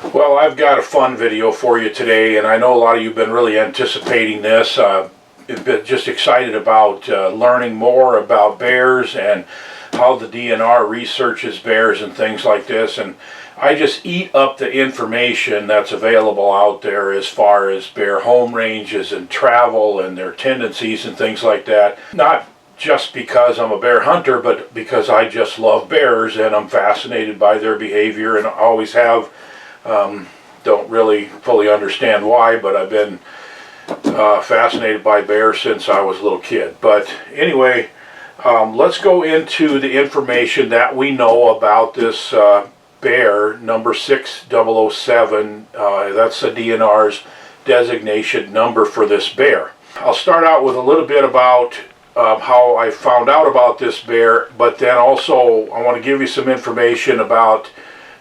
Well, I've got a fun video for you today, and I know a lot of you have been really anticipating this. Been just excited about learning more about bears and how the DNR researches bears and things like this. And I just eat up the information that's available out there as far as bear home ranges and travel and their tendencies and things like that. Not just because I'm a bear hunter, but because I just love bears and I'm fascinated by their behavior and always have. Don't really fully understand why, but I've been fascinated by bears since I was a little kid. But anyway, let's go into the information that we know about this bear, number 6007. That's the DNR's designation number for this bear. I'll start out with a little bit about how I found out about this bear, but then also I want to give you some information about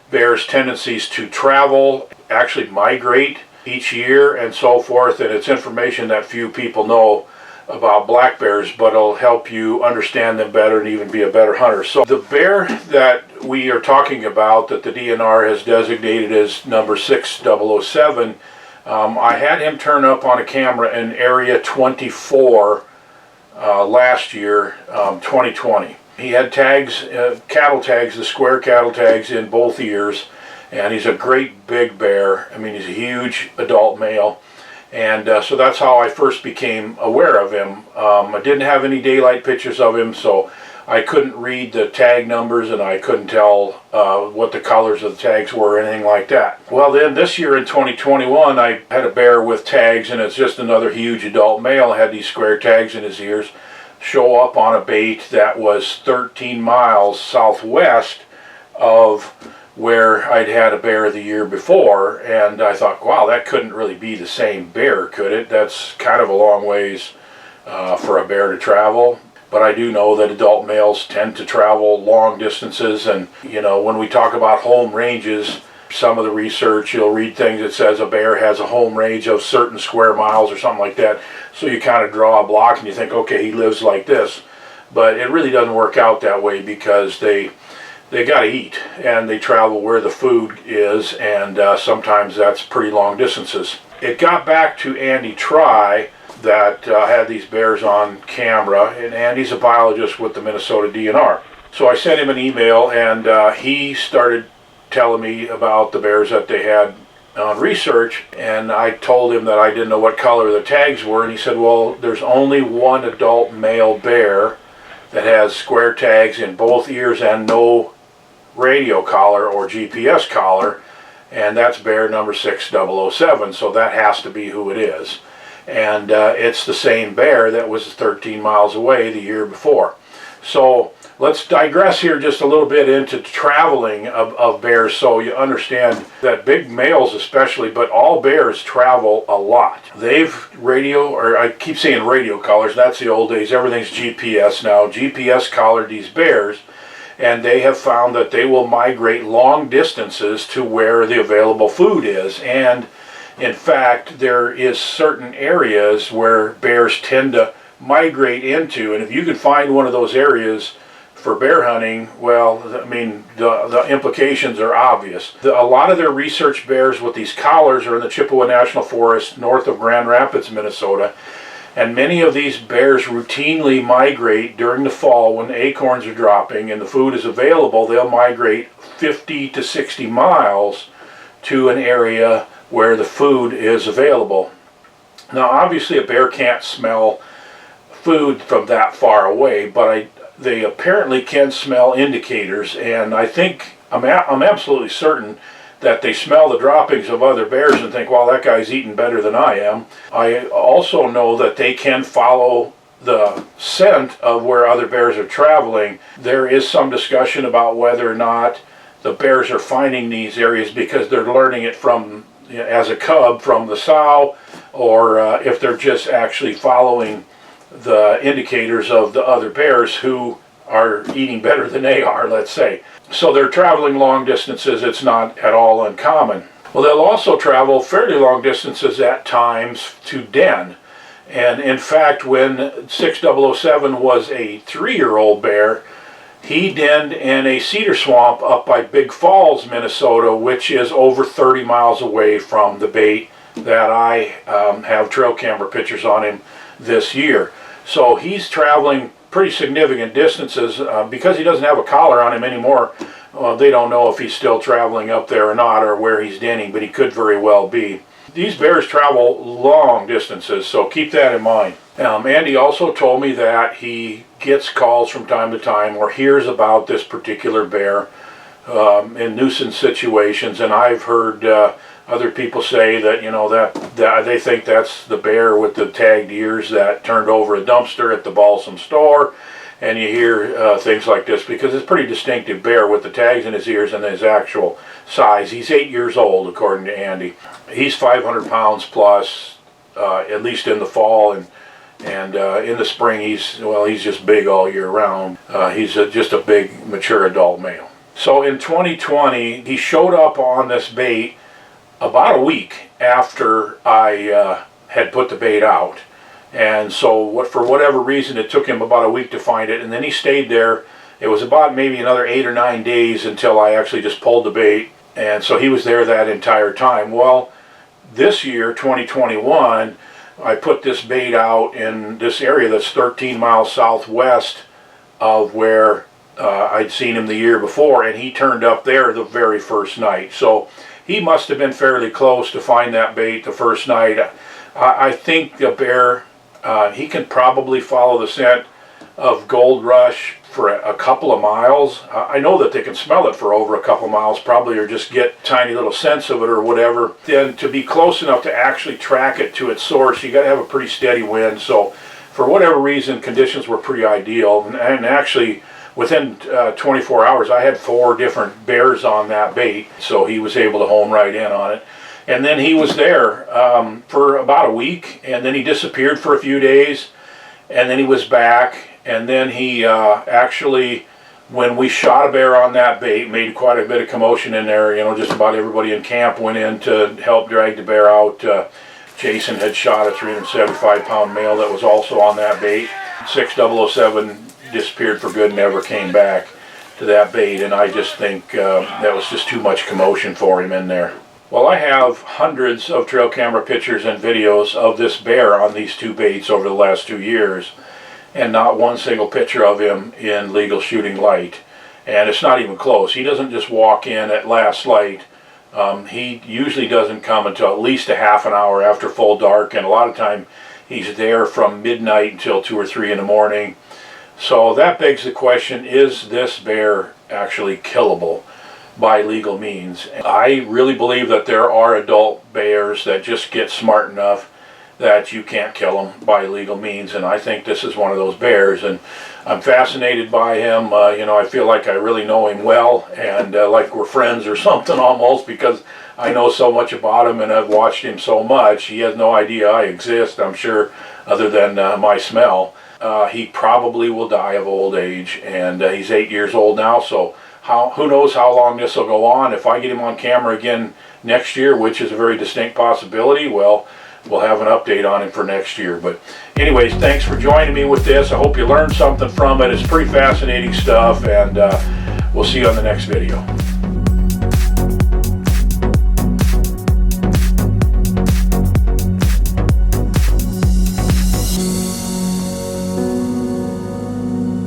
bears' tendencies to travel, actually migrate each year and so forth, and it's information that few people know about black bears, but it'll help you understand them better and even be a better hunter. So the bear that we are talking about that the DNR has designated as number 6007, I had him turn up on a camera in area 24 last year, 2020. He had tags, cattle tags, the square cattle tags in both ears, and he's a great big bear. I mean, he's a huge adult male, and so that's how I first became aware of him. I didn't have any daylight pictures of him, so I couldn't read the tag numbers, and I couldn't tell what the colors of the tags were or anything like that. Well, then this year in 2021, I had a bear with tags, and it's just another huge adult male, had these square tags in his ears, show up on a bait that was 13 miles southwest of where I'd had a bear the year before, and I thought, wow, that couldn't really be the same bear, could it? That's kind of a long ways for a bear to travel. But I do know that adult males tend to travel long distances, and you know, when we talk about home ranges, some of the research, you'll read things that says a bear has a home range of certain square miles or something like that. So you kind of draw a block and you think, okay, he lives like this. But it really doesn't work out that way because they got to eat and they travel where the food is, and sometimes that's pretty long distances. It got back to Andy Try that had these bears on camera, and Andy's a biologist with the Minnesota DNR. So I sent him an email, and he started telling me about the bears that they had on research, and I told him that I didn't know what color the tags were, and he said, well, there's only one adult male bear that has square tags in both ears and no radio collar or GPS collar, and that's bear number 6007, so that has to be who it is. And it's the same bear that was 13 miles away the year before. So let's digress here just a little bit into traveling of bears, so you understand that big males especially, but all bears travel a lot. They've I keep saying radio collars, that's the old days, everything's GPS now. GPS collared these bears, and they have found that they will migrate long distances to where the available food is. And in fact, there is certain areas where bears tend to migrate into, and if you can find one of those areas for bear hunting, well, I mean, the implications are obvious. A lot of their research bears with these collars are in the Chippewa National Forest north of Grand Rapids, Minnesota, and many of these bears routinely migrate during the fall when the acorns are dropping and the food is available. They'll migrate 50 to 60 miles to an area where the food is available. Now, obviously a bear can't smell food from that far away, but they apparently can smell indicators, and I think, I'm absolutely certain that they smell the droppings of other bears and think, well, that guy's eating better than I am. I also know that they can follow the scent of where other bears are traveling. There is some discussion about whether or not the bears are finding these areas because they're learning it from, as a cub, from the sow, or if they're just actually following the indicators of the other bears who are eating better than they are, let's say. So they're traveling long distances. It's not at all uncommon. Well, they'll also travel fairly long distances at times to den. And in fact, when 6007 was a 3-year-old bear, He denned in a cedar swamp up by Big Falls, Minnesota, which is over 30 miles away from the bait that I have trail camera pictures on him this year. So he's traveling pretty significant distances. Because he doesn't have a collar on him anymore, they don't know if he's still traveling up there or not, or where he's denning, but he could very well be. These bears travel long distances, so keep that in mind. Andy also told me that he gets calls from time to time or hears about this particular bear in nuisance situations, and I've heard other people say that, you know, that they think that's the bear with the tagged ears that turned over a dumpster at the Balsam store. And you hear things like this because it's a pretty distinctive bear with the tags in his ears and his actual size. He's 8 years old, according to Andy. He's 500 pounds plus, at least in the fall, and in the spring he's just big all year round. He's just a big, mature adult male. So in 2020, he showed up on this bait about a week after I had put the bait out. And so for whatever reason, it took him about a week to find it, and then he stayed there. It was about maybe another 8 or 9 days until I actually just pulled the bait, and so he was there that entire time. Well, this year, 2021, I put this bait out in this area that's 13 miles southwest of where I'd seen him the year before, and he turned up there the very first night. So he must have been fairly close to find that bait the first night. I think the bear, he can probably follow the scent of Gold Rush for a couple of miles. I know that they can smell it for over a couple of miles probably, or just get tiny little scents of it or whatever. Then to be close enough to actually track it to its source, you got to have a pretty steady wind. So for whatever reason, conditions were pretty ideal. And actually, within 24 hours, I had 4 different bears on that bait, so he was able to home right in on it. And then he was there for about a week, and then he disappeared for a few days, and then he was back, and then he actually, when we shot a bear on that bait, made quite a bit of commotion in there. You know, just about everybody in camp went in to help drag the bear out. Jason had shot a 375-pound male that was also on that bait. 6007 disappeared for good, never came back to that bait, and I just think that was just too much commotion for him in there. Well, I have hundreds of trail camera pictures and videos of this bear on these 2 baits over the last 2 years, and not one single picture of him in legal shooting light. And it's not even close. He doesn't just walk in at last light. He usually doesn't come until at least a half an hour after full dark, and a lot of time he's there from midnight until 2 or 3 in the morning. So that begs the question, is this bear actually killable by legal means? I really believe that there are adult bears that just get smart enough that you can't kill them by legal means, and I think this is one of those bears, and I'm fascinated by him. You know, I feel like I really know him well, and like we're friends or something almost, because I know so much about him and I've watched him so much. He has no idea I exist, I'm sure, other than my smell. He probably will die of old age, and he's 8 years old now, so who knows how long this will go on. If I get him on camera again next year, which is a very distinct possibility, well, we'll have an update on him for next year. But anyways, thanks for joining me with this. I hope you learned something from it. It's pretty fascinating stuff, and we'll see you on the next video.